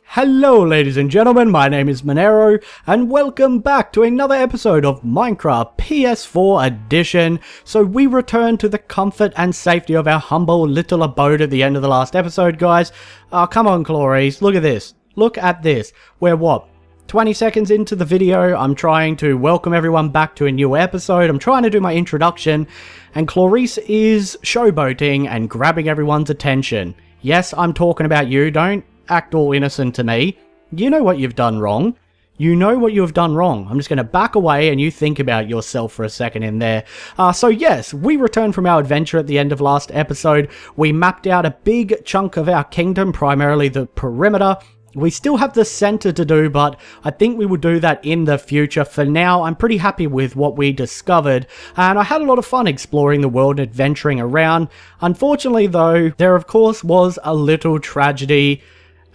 Hello ladies and gentlemen, my name is Monero, and welcome back to another episode of Minecraft PS4 Edition. So we return to the comfort and safety of our humble little abode at the end of the last episode, guys. Come on Clarice, look at this. Look at this. We're what? 20 seconds into the video, I'm trying to welcome everyone back to a new episode. I'm trying to do my introduction, and Clarice is showboating and grabbing everyone's attention. Yes, I'm talking about you. Don't act all innocent to me. You know what you've done wrong. You know what you have done wrong. I'm just going to back away and you think about yourself for a second in there. So yes, we returned from our adventure at the end of last episode. We mapped out a big chunk of our kingdom, primarily the perimeter. We still have the center to do, but I think we will do that in the future. For now, I'm pretty happy with what we discovered, and I had a lot of fun exploring the world and adventuring around. Unfortunately, though, there of course was a little tragedy,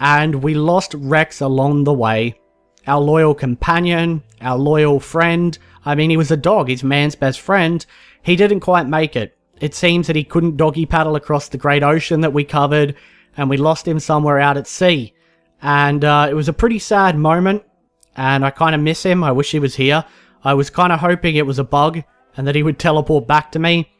and we lost Rex along the way. Our loyal companion, our loyal friend. I mean, he was a dog, he's man's best friend. He didn't quite make it. It seems that he couldn't doggy paddle across the great ocean that we covered, and we lost him somewhere out at sea. And it was a pretty sad moment, and I kind of miss him. I wish he was here. I was kind of hoping it was a bug, and that he would teleport back to me.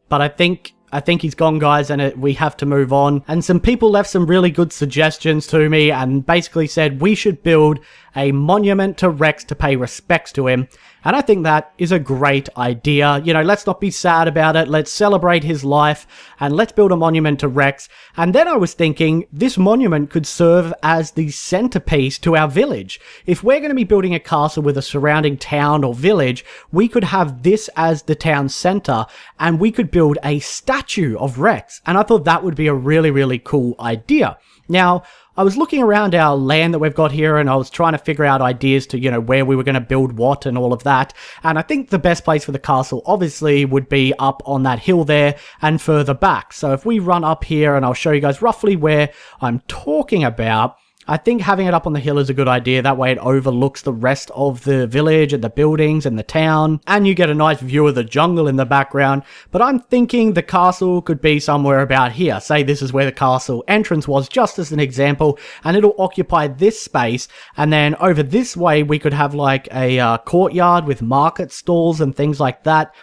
But I think he's gone, guys, and we have to move on. And some people left some really good suggestions to me, and basically said we should build a monument to Rex to pay respects to him. And I think that is a great idea. You know, let's not be sad about it. Let's celebrate his life, and let's build a monument to Rex. And then I was thinking this monument could serve as the centerpiece to our village. If we're going to be building a castle with a surrounding town or village, we could have this as the town center, and we could build a statue of Rex. And I thought that would be a really, really cool idea. Now, I was looking around our land that we've got here, and I was trying to figure out ideas to, you know, where we were going to build what and all of that. And I think the best place for the castle obviously would be up on that hill there and further back. So if we run up here, and I'll show you guys roughly where I'm talking about, I think having it up on the hill is a good idea. That way it overlooks the rest of the village and the buildings and the town, and you get a nice view of the jungle in the background. But I'm thinking the castle could be somewhere about here. Say this is where the castle entrance was, just as an example, and it'll occupy this space. And then over this way we could have like a courtyard with market stalls and things like that.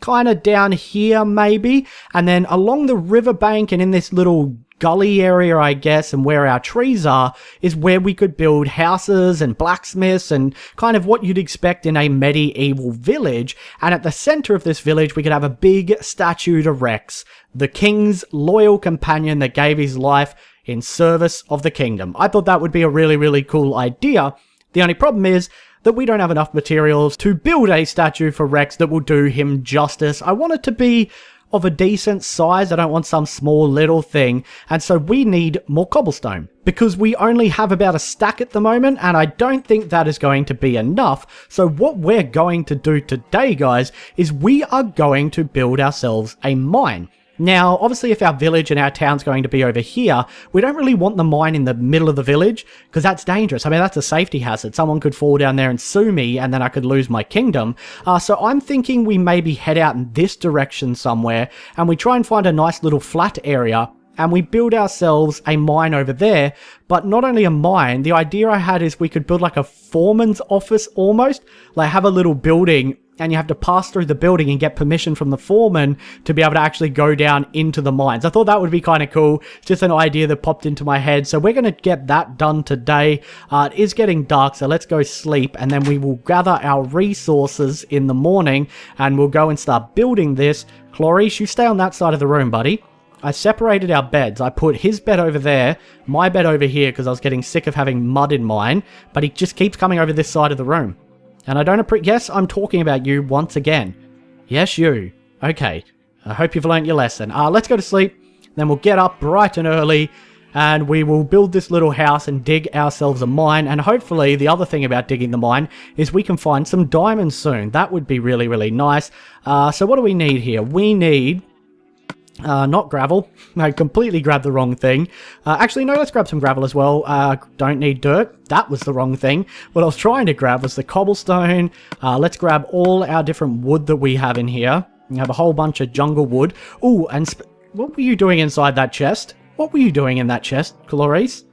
Kind of down here maybe, and then along the riverbank and in this little gully area, I guess, and where our trees are, is where we could build houses and blacksmiths and kind of what you'd expect in a medieval village. And at the center of this village, we could have a big statue to Rex, the king's loyal companion that gave his life in service of the kingdom. I thought that would be a really, really cool idea. The only problem is that we don't have enough materials to build a statue for Rex that will do him justice. I want it to be of a decent size. I don't want some small little thing. And so we need more cobblestone, because we only have about a stack at the moment, and I don't think that is going to be enough. So what we're going to do today, guys, is we are going to build ourselves a mine. Now, obviously, if our village and our town's going to be over here, we don't really want the mine in the middle of the village, because that's dangerous. I mean, that's a safety hazard. Someone could fall down there and sue me, and then I could lose my kingdom. So I'm thinking we maybe head out in this direction somewhere, and we try and find a nice little flat area, and we build ourselves a mine over there. But not only a mine, the idea I had is we could build like a foreman's office almost, like have a little building, and you have to pass through the building and get permission from the foreman to be able to actually go down into the mines. I thought that would be kind of cool. It's just an idea that popped into my head. So we're going to get that done today. It is getting dark, so let's go sleep, and then we will gather our resources in the morning, and we'll go and start building this. Clarice, you stay on that side of the room, buddy. I separated our beds. I put his bed over there, my bed over here, because I was getting sick of having mud in mine, but he just keeps coming over this side of the room. And I don't appreciate... Yes, I'm talking about you once again. Yes, you. Okay. I hope you've learnt your lesson. Let's go to sleep. Then we'll get up bright and early, and we will build this little house and dig ourselves a mine. And hopefully, the other thing about digging the mine is we can find some diamonds soon. That would be really, really nice. So what do we need here? We need... not gravel. I completely grabbed the wrong thing. Actually, no, let's grab some gravel as well. Don't need dirt. That was the wrong thing. What I was trying to grab was the cobblestone. Let's grab all our different wood that we have in here. We have a whole bunch of jungle wood. Ooh, and what were you doing inside that chest? What were you doing in that chest, Clarice?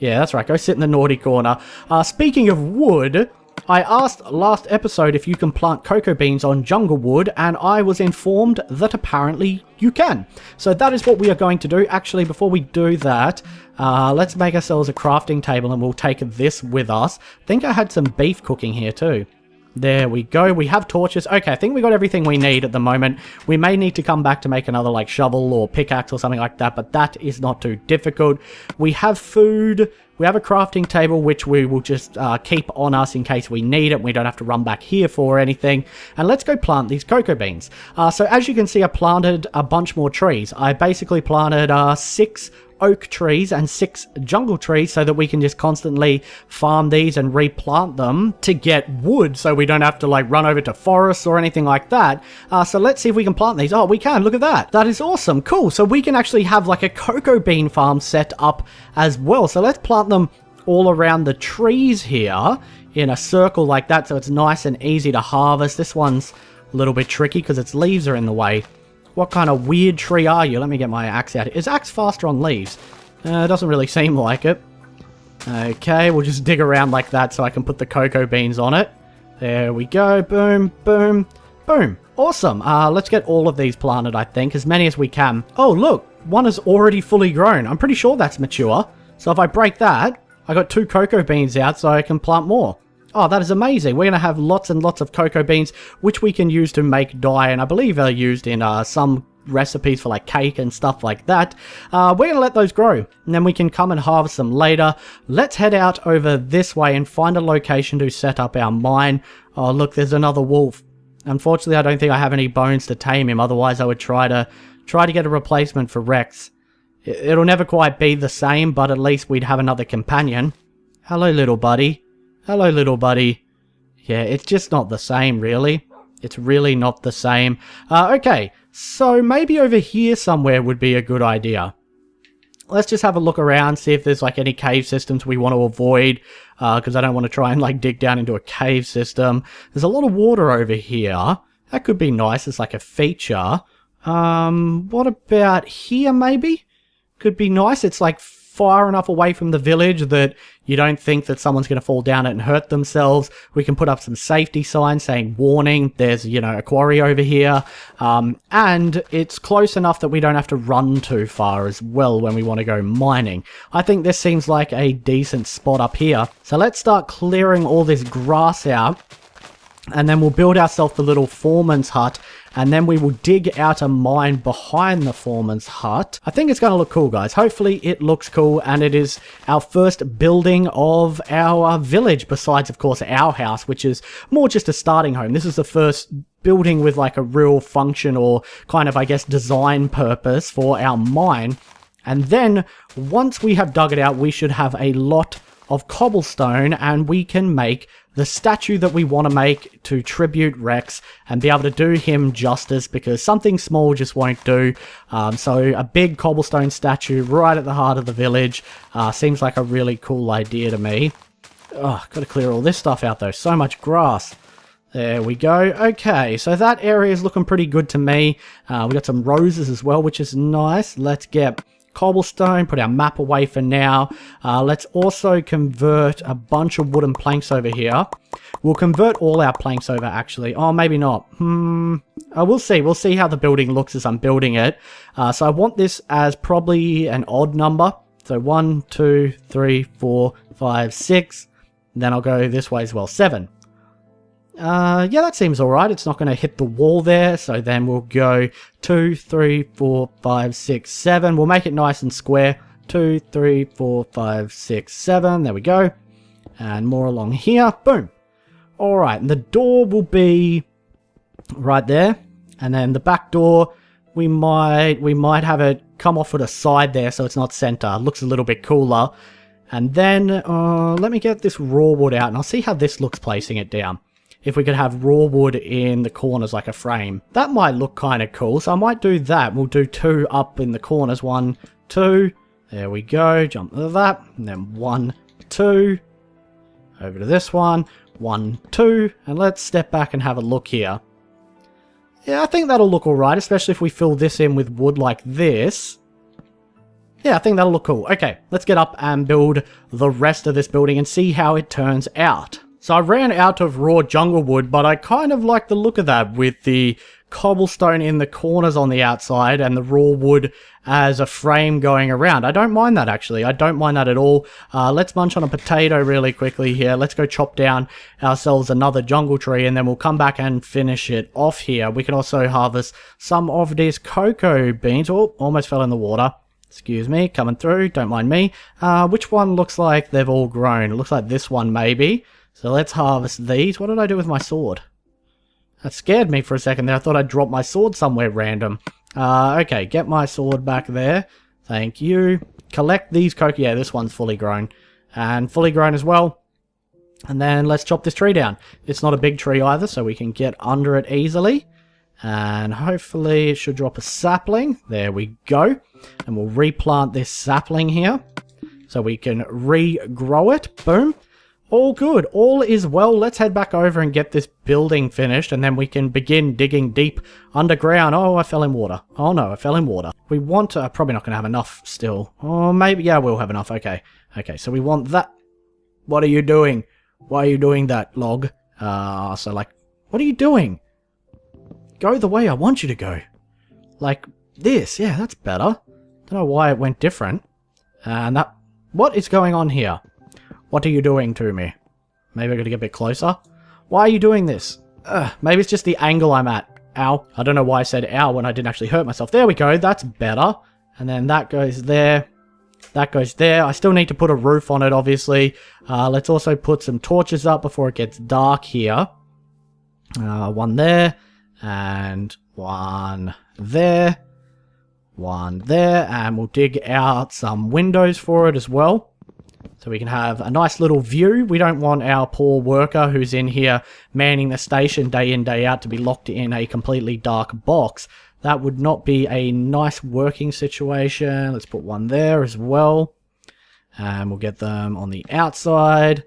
Yeah, that's right. Go sit in the naughty corner. Speaking of wood, I asked last episode if you can plant cocoa beans on jungle wood, and I was informed that apparently you can. So that is what we are going to do. Actually, before we do that, let's make ourselves a crafting table and we'll take this with us. I think I had some beef cooking here too. There we go. We have torches. Okay, I think we got everything we need at the moment. We may need to come back to make another like shovel or pickaxe or something like that, but that is not too difficult. We have food. We have a crafting table, which we will just keep on us in case we need it. We don't have to run back here for anything. And let's go plant these cocoa beans. So as you can see, I planted a bunch more trees. I basically planted 6 oak trees and 6 jungle trees so that we can just constantly farm these and replant them to get wood so we don't have to like run over to forests or anything like that. So let's see if we can plant these. Oh, we can. Look at that. That is awesome. Cool. So we can actually have like a cocoa bean farm set up as well. So let's plant them all around the trees here in a circle like that so it's nice and easy to harvest. This one's a little bit tricky because its leaves are in the way. What kind of weird tree are you? Let me get my axe out. Is axe faster on leaves? Doesn't really seem like it. Okay, we'll just dig around like that so I can put the cocoa beans on it. There we go. Boom, boom, boom. Awesome. Let's get all of these planted, I think. As many as we can. Oh, look. One is already fully grown. I'm pretty sure that's mature. So if I break that, I got 2 cocoa beans out so I can plant more. Oh, that is amazing. We're going to have lots and lots of cocoa beans, which we can use to make dye, and I believe are used in some recipes for like cake and stuff like that. We're going to let those grow, and then we can come and harvest them later. Let's head out over this way and find a location to set up our mine. Oh, look, there's another wolf. Unfortunately, I don't think I have any bones to tame him, otherwise I would try to get a replacement for Rex. It'll never quite be the same, but at least we'd have another companion. Hello, little buddy. Hello, little buddy. Yeah, it's just not the same, really. It's really not the same. Okay, so maybe over here somewhere would be a good idea. Let's just have a look around, see if there's like any cave systems we want to avoid, because I don't want to try and like dig down into a cave system. There's a lot of water over here. That could be nice as like a feature. What about here maybe? Could be nice. It's like far enough away from the village that you don't think that someone's going to fall down it and hurt themselves. We can put up some safety signs saying warning, there's, you know, a quarry over here. And it's close enough that we don't have to run too far as well when we want to go mining. I think this seems like a decent spot up here. So let's start clearing all this grass out. And then we'll build ourselves the little foreman's hut, and then we will dig out a mine behind the foreman's hut. I think it's going to look cool, guys. Hopefully it looks cool, and it is our first building of our village, besides, of course, our house, which is more just a starting home. This is the first building with like a real function or kind of, I guess, design purpose for our mine. And then once we have dug it out, we should have a lot of cobblestone, and we can make the statue that we want to make to tribute Rex and be able to do him justice, because something small just won't do. So a big cobblestone statue right at the heart of the village seems like a really cool idea to me. Oh, gotta clear all this stuff out though. So much grass. There we go. Okay, so that area is looking pretty good to me. We got some roses as well, which is nice. Let's get cobblestone, put our map away for now. Let's also convert a bunch of wooden planks over here. We'll convert all our planks over, actually. Oh, maybe not. We'll see. We'll see how the building looks as I'm building it. So I want this as probably an odd number. So 1, 2, 3, 4, 5, 6. Then I'll go this way as well. 7. Yeah, that seems alright. It's not going to hit the wall there. So then we'll go 2, 3, 4, 5, 6, 7. We'll make it nice and square. 2, 3, 4, 5, 6, 7. There we go. And more along here. Boom. Alright, and the door will be right there. And then the back door, we might have it come off at a side there so it's not center. Looks a little bit cooler. And then, let me get this raw wood out and I'll see how this looks placing it down. If we could have raw wood in the corners like a frame. That might look kind of cool, so I might do that. We'll do 2 up in the corners. 1, 2. There we go. Jump to that. And then 1, 2. Over to this one. 1, 2. And let's step back and have a look here. Yeah, I think that'll look alright, especially if we fill this in with wood like this. Yeah, I think that'll look cool. Okay, let's get up and build the rest of this building and see how it turns out. So I ran out of raw jungle wood, but I kind of like the look of that with the cobblestone in the corners on the outside and the raw wood as a frame going around. I don't mind that, actually. I don't mind that at all. Let's munch on a potato really quickly here. Let's go chop down ourselves another jungle tree, and then we'll come back and finish it off here. We can also harvest some of these cocoa beans. Oh, almost fell in the water. Excuse me, coming through, don't mind me. Which one looks like they've all grown? It looks like this one, maybe. So let's harvest these. What did I do with my sword? That scared me for a second there. I thought I'd drop my sword somewhere random. Okay, get my sword back there. Thank you. Collect these cocoa. Yeah, this one's fully grown. And fully grown as well. And then let's chop this tree down. It's not a big tree either, so we can get under it easily. And hopefully it should drop a sapling. There we go. And we'll replant this sapling here so we can regrow it. Boom. All good. All is well. Let's head back over and get this building finished, and then we can begin digging deep underground. Oh, I fell in water. Oh no, I fell in water. We want to... probably not going to have enough still. Oh, maybe... yeah, we'll have enough. Okay. Okay, so we want that... What are you doing? Why are you doing that, log? So like... What are you doing? Go the way I want you to go. Like this. Yeah, that's better. Don't know why it went different. And that... What is going on here? What are you doing to me? Maybe I gotta get a bit closer. Why are you doing this? Maybe it's just the angle I'm at. Ow. I don't know why I said ow when I didn't actually hurt myself. There we go. That's better. And then that goes there. That goes there. I still need to put a roof on it, obviously. Let's also put some torches up before it gets dark here. One there. And one there. One there. And we'll dig out some windows for it as well, so we can have a nice little view. We don't want our poor worker who's in here manning the station day in, day out to be locked in a completely dark box. That would not be a nice working situation. Let's put one there as well. And we'll get them on the outside.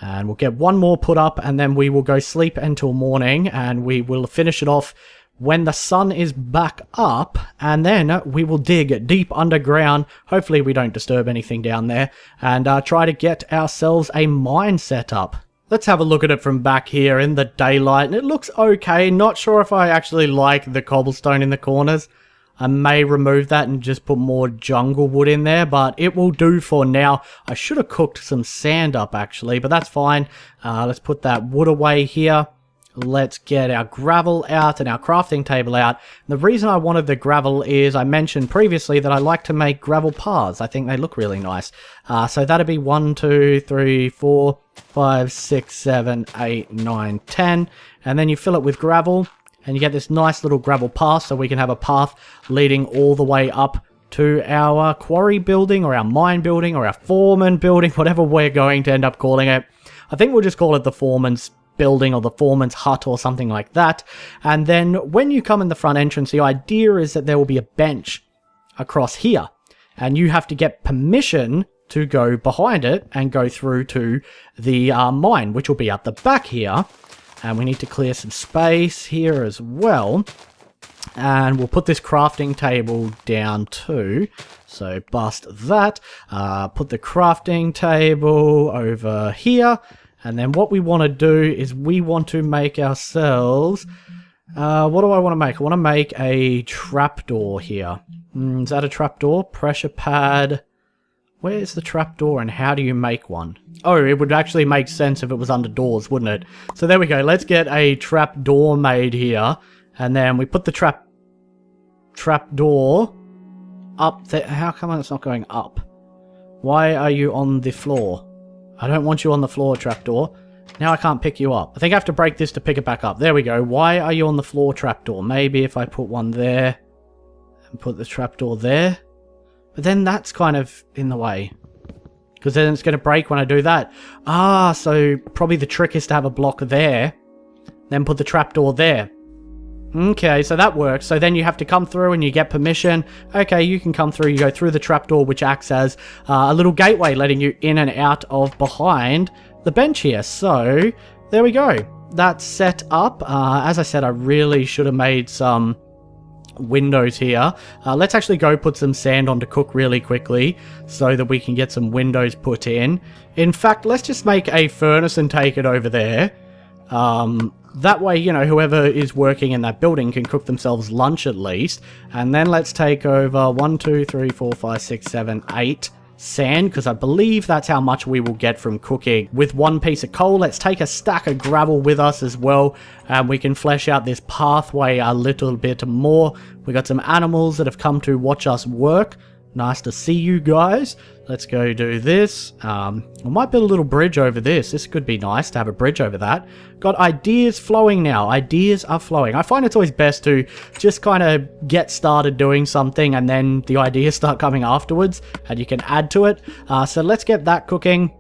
And we'll get one more put up, and then we will go sleep until morning, and we will finish it off when the sun is back up, and then we will dig deep underground. Hopefully we don't disturb anything down there, and try to get ourselves a mine set up. Let's have a look at it from back here in the daylight, and it looks okay. Not sure if I actually like the cobblestone in the corners. I may remove that and just put more jungle wood in there, but it will do for now. I should have cooked some sand up actually, but that's fine. Let's put that wood away here. Let's get our gravel out and our crafting table out. The reason I wanted the gravel is I mentioned previously that I like to make gravel paths. I think they look really nice. So that'd be 1, 2, 3, 4, 5, 6, 7, 8, 9, 10. And then you fill it with gravel and you get this nice little gravel path, so we can have a path leading all the way up to our quarry building or our mine building or our foreman building, whatever we're going to end up calling it. I think we'll just call it the foreman's building or the foreman's hut or something like that. And then when you come in the front entrance, the idea is that there will be a bench across here, and you have to get permission to go behind it and go through to the mine, which will be at the back here. And we need to clear some space here as well, and we'll put this crafting table down too. So bust that, put the crafting table over here. And then what we want to do is we want to make ourselves... what do I want to make? I want to make a trapdoor here. Is that a trapdoor? Pressure pad. Where's the trapdoor and how do you make one? Oh, it would actually make sense if it was under doors, wouldn't it? So there we go. Let's get a trapdoor made here. And then we put the trapdoor up there. How come it's not going up? Why are you on the floor? I don't want you on the floor, trapdoor. Now I can't pick you up. I think I have to break this to pick it back up. There we go. Why are you on the floor, trapdoor? Maybe if I put one there and put the trapdoor there. But then that's kind of in the way, because then it's going to break when I do that. So probably the trick is to have a block there, then put the trapdoor there. Okay, so that works. So then you have to come through and you get permission. Okay, you can come through. You go through the trapdoor, which acts as a little gateway letting you in and out of behind the bench here. So there we go. That's set up. As I said, I really should have made some windows here. Let's actually go put some sand on to cook really quickly so that we can get some windows put in. In fact, let's just make a furnace and take it over there. That way, you know, whoever is working in that building can cook themselves lunch at least. And then let's take over 1, 2, 3, 4, 5, 6, 7, 8 sand, because I believe that's how much we will get from cooking with one piece of coal. Let's take a stack of gravel with us as well, and we can flesh out this pathway a little bit more. We got some animals that have come to watch us work. Nice to see you guys. Let's go do this. I might build a little bridge over this. This could be nice to have a bridge over that. Got ideas flowing now. Ideas are flowing. I find it's always best to just kind of get started doing something and then the ideas start coming afterwards and you can add to it. So let's get that cooking.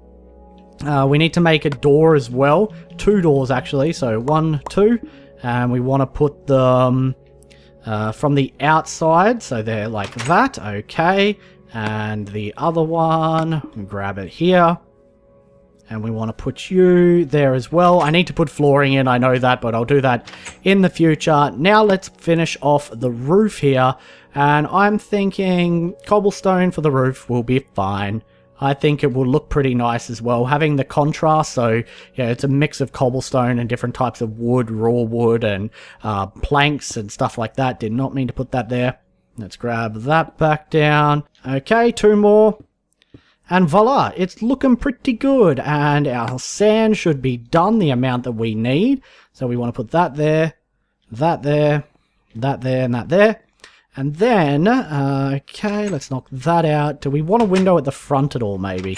We need to make a door as well. 2 doors actually. So 1, 2. And we want to put them from the outside, so they're like that. Okay, and the other one, grab it here, and we want to put you there as well. I need to put flooring in, I know that, but I'll do that in the future. Now let's finish off the roof here, and I'm thinking cobblestone for the roof will be fine. I think it will look pretty nice as well, having the contrast. So yeah, it's a mix of cobblestone and different types of wood, raw wood, and planks and stuff like that. Did not mean to put that there. Let's grab that back down. Okay, 2 more. And voila, it's looking pretty good. And our sand should be done the amount that we need. So we want to put that there, that there, that there, and that there. And then, okay, let's knock that out. Do we want a window at the front at all, maybe?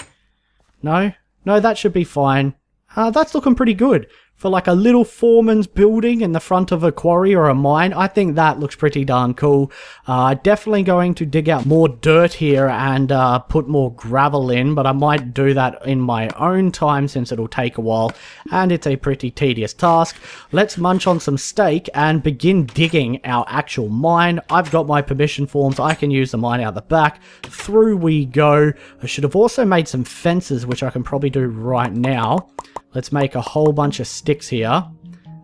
No? No, that should be fine. That's looking pretty good. For like a little foreman's building in the front of a quarry or a mine, I think that looks pretty darn cool. Definitely going to dig out more dirt here and put more gravel in, but I might do that in my own time since it'll take a while and it's a pretty tedious task. Let's munch on some steak and begin digging our actual mine. I've got my permission forms. I can use the mine out the back. Through we go. I should have also made some fences, which I can probably do right now. Let's make a whole bunch of sticks here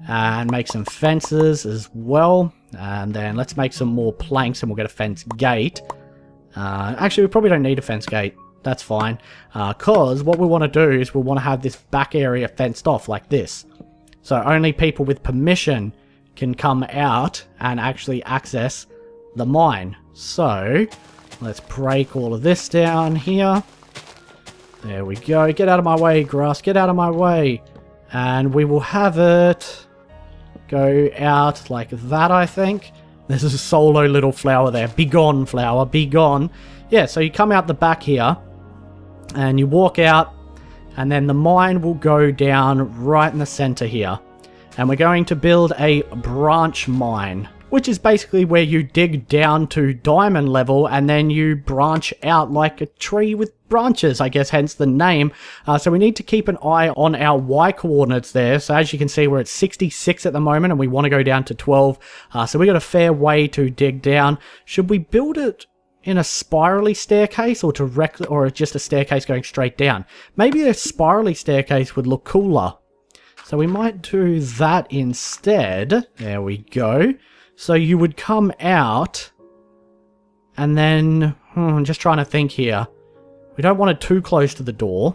and make some fences as well. And then let's make some more planks and we'll get a fence gate. Actually, we probably don't need a fence gate. That's fine. Because what we want to do is we want to have this back area fenced off like this. So only people with permission can come out and actually access the mine. So let's break all of this down here. There we go. Get out of my way, grass. Get out of my way. And we will have it go out like that, I think. There's a solo little flower there. Be gone, flower. Be gone. Yeah, so you come out the back here. And you walk out. And then the mine will go down right in the center here. And we're going to build a branch mine, which is basically where you dig down to diamond level and then you branch out like a tree with branches, I guess, hence the name. So we need to keep an eye on our Y coordinates there. So as you can see, we're at 66 at the moment and we want to go down to 12. So we got a fair way to dig down. Should we build it in a spirally staircase or directly, or just a staircase going straight down? Maybe a spirally staircase would look cooler. So we might do that instead. There we go. So you would come out, and then, I'm just trying to think here. We don't want it too close to the door.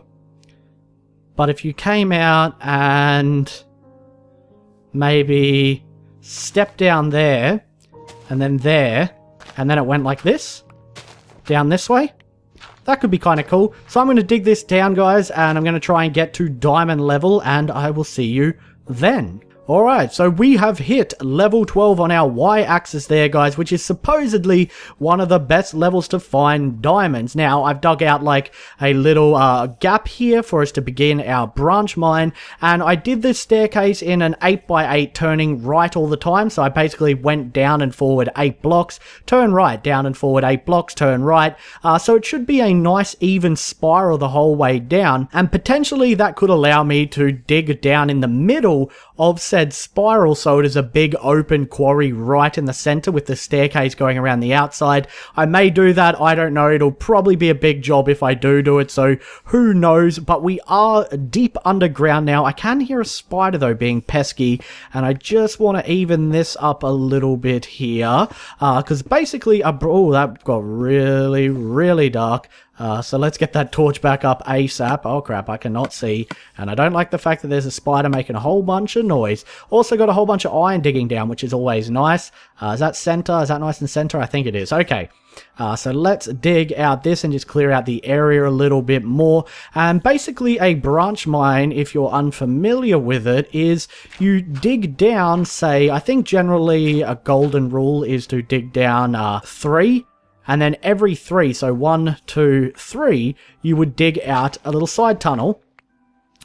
But if you came out and maybe step down there, and then it went like this, down this way, that could be kind of cool. So I'm going to dig this down, guys, and I'm going to try and get to diamond level, and I will see you then. Alright, so we have hit level 12 on our Y-axis there, guys, which is supposedly one of the best levels to find diamonds. Now, I've dug out like a little gap here for us to begin our branch mine, and I did this staircase in an 8x8 turning right all the time, so I basically went down and forward 8 blocks, turn right, down and forward 8 blocks, turn right, so it should be a nice even spiral the whole way down, and potentially that could allow me to dig down in the middle of said said, spiral, so it is a big open quarry right in the center with the staircase going around the outside. I may do that, I don't know, it'll probably be a big job if I do it, so who knows, but we are deep underground now. I can hear a spider though being pesky, and I just want to even this up a little bit here, because basically, oh, that got really dark. So let's get that torch back up ASAP. Oh crap, I cannot see. And I don't like the fact that there's a spider making a whole bunch of noise. Also got a whole bunch of iron digging down, which is always nice. Is that center? Is that nice and center? I think it is. Okay. So let's dig out this and just clear out the area a little bit more. And basically a branch mine, if you're unfamiliar with it, is you dig down, say, I think generally a golden rule is to dig down 3. And then every 3, so 1, 2, 3, you would dig out a little side tunnel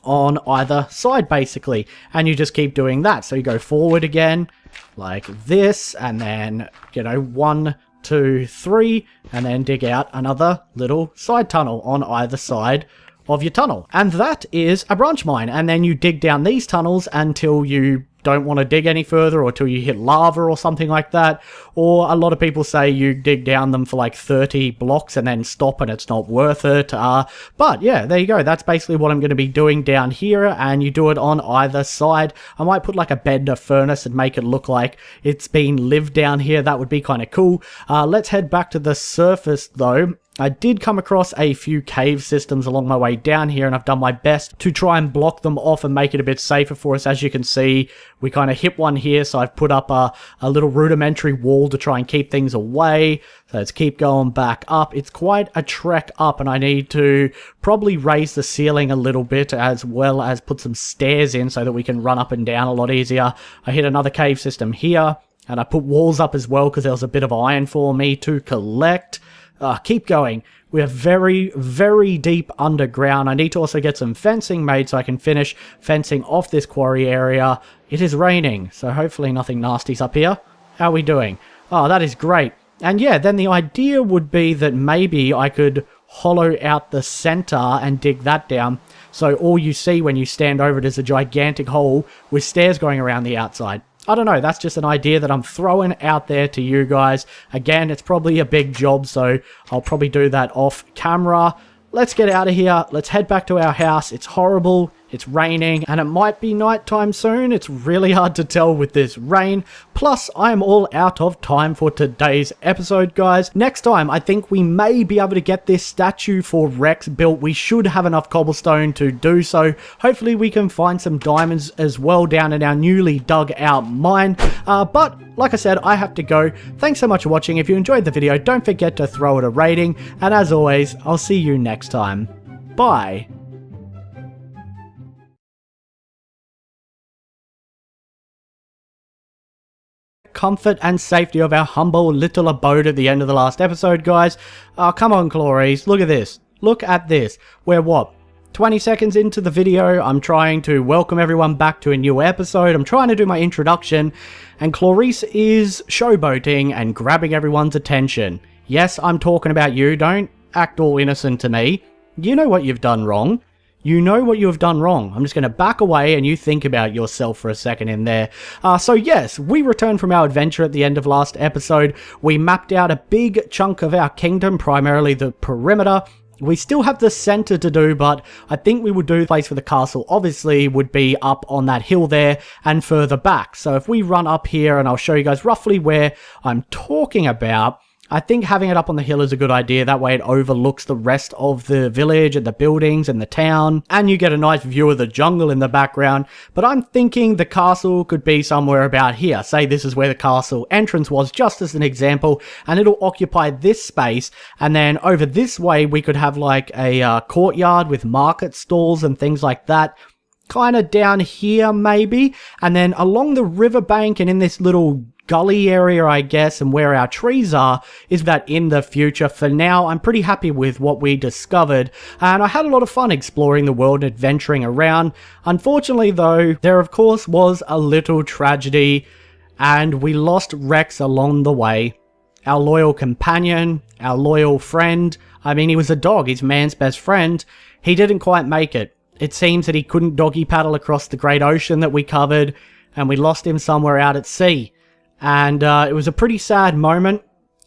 on either side, basically. And you just keep doing that. So you go forward again, like this, and then, 1, 2, 3, and then dig out another little side tunnel on either side of your tunnel. And that is a branch mine. And then you dig down these tunnels until you don't want to dig any further, or till you hit lava or something like that. Or a lot of people say you dig down them for like 30 blocks and then stop and it's not worth it. But yeah, there you go. That's basically what I'm going to be doing down here, and you do it on either side. I might put like a bed, a furnace, and make it look like it's been lived down here. That would be kind of cool. Let's head back to the surface though. I did come across a few cave systems along my way down here, and I've done my best to try and block them off and make it a bit safer for us. As you can see, we kind of hit one here, so I've put up a little rudimentary wall to try and keep things away. So let's keep going back up. It's quite a trek up, and I need to probably raise the ceiling a little bit, as well as put some stairs in so that we can run up and down a lot easier. I hit another cave system here, and I put walls up as well because there was a bit of iron for me to collect. Keep going. We are very deep underground. I need to also get some fencing made so I can finish fencing off this quarry area. It is raining, so hopefully nothing nasty's up here. How are we doing? Oh, that is great. And yeah, then the idea would be that maybe I could hollow out the center and dig that down. So all you see when you stand over it is a gigantic hole with stairs going around the outside. I don't know, that's just an idea that I'm throwing out there to you guys. Again, it's probably a big job, so I'll probably do that off camera. Let's get out of here. Let's head back to our house. It's horrible. It's raining, and it might be nighttime soon. It's really hard to tell with this rain. Plus, I'm all out of time for today's episode, guys. Next time, I think we may be able to get this statue for Rex built. We should have enough cobblestone to do so. Hopefully, we can find some diamonds as well down in our newly dug out mine. But like I said, I have to go. Thanks so much for watching. If you enjoyed the video, don't forget to throw it a rating. And as always, I'll see you next time. Bye. Comfort and safety of our humble little abode at the end of the last episode, guys. Oh, come on, Clarice. Look at this. Look at this. We're what? 20 seconds into the video. I'm trying to welcome everyone back to a new episode. I'm trying to do my introduction, and Clarice is showboating and grabbing everyone's attention. Yes, I'm talking about you. Don't act all innocent to me. You know what you've done wrong. You know what you have done wrong. I'm just going to back away and you think about yourself for a second in there. So yes, we returned from our adventure at the end of last episode. We mapped out a big chunk of our kingdom, primarily the perimeter. We still have the center to do, but I think we would do the place for the castle obviously would be up on that hill there and further back. So if we run up here, and I'll show you guys roughly where I'm talking about, I think having it up on the hill is a good idea. That way it overlooks the rest of the village and the buildings and the town, and you get a nice view of the jungle in the background. But I'm thinking the castle could be somewhere about here. Say this is where the castle entrance was, just as an example, and it'll occupy this space. And then over this way we could have like a courtyard with market stalls and things like that. Kind of down here maybe. And then along the riverbank and in this little gully area, I guess, and where our trees are, is that in the future. For now, I'm pretty happy with what we discovered, and I had a lot of fun exploring the world and adventuring around. Unfortunately, though, there of course was a little tragedy, and we lost Rex along the way. Our loyal companion, our loyal friend. I mean, he was a dog, he's man's best friend. He didn't quite make it. It seems that he couldn't doggy paddle across the great ocean that we covered, and we lost him somewhere out at sea. And it was a pretty sad moment,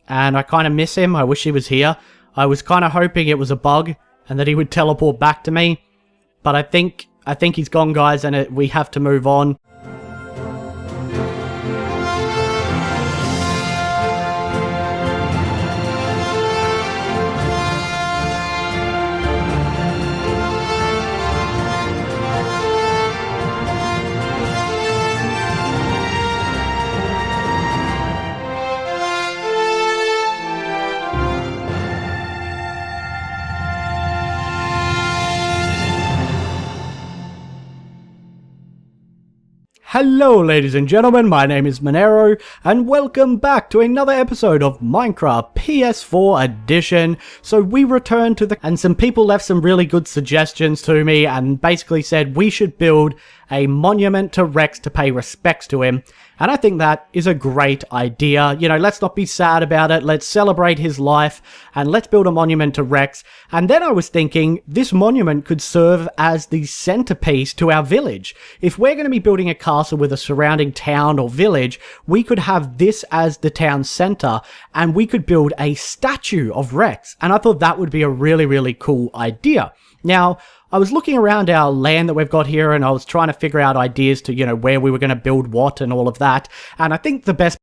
and I kind of miss him. I wish he was here. I was kind of hoping it was a bug and that he would teleport back to me. But I think he's gone, guys, and we have to move on. Hello ladies and gentlemen, my name is Monero, and welcome back to another episode of Minecraft PS4 Edition. So we returned to and some people left some really good suggestions to me and basically said we should build a monument to Rex to pay respects to him. And I think that is a great idea. You know, let's not be sad about it. Let's celebrate his life and let's build a monument to Rex. And then I was thinking this monument could serve as the centerpiece to our village. If we're going to be building a castle with a surrounding town or village, we could have this as the town center and we could build a statue of Rex. And I thought that would be a really, really cool idea. Now, I was looking around our land that we've got here and I was trying to figure out ideas to, you know, where we were going to build what and all of that. And I think the best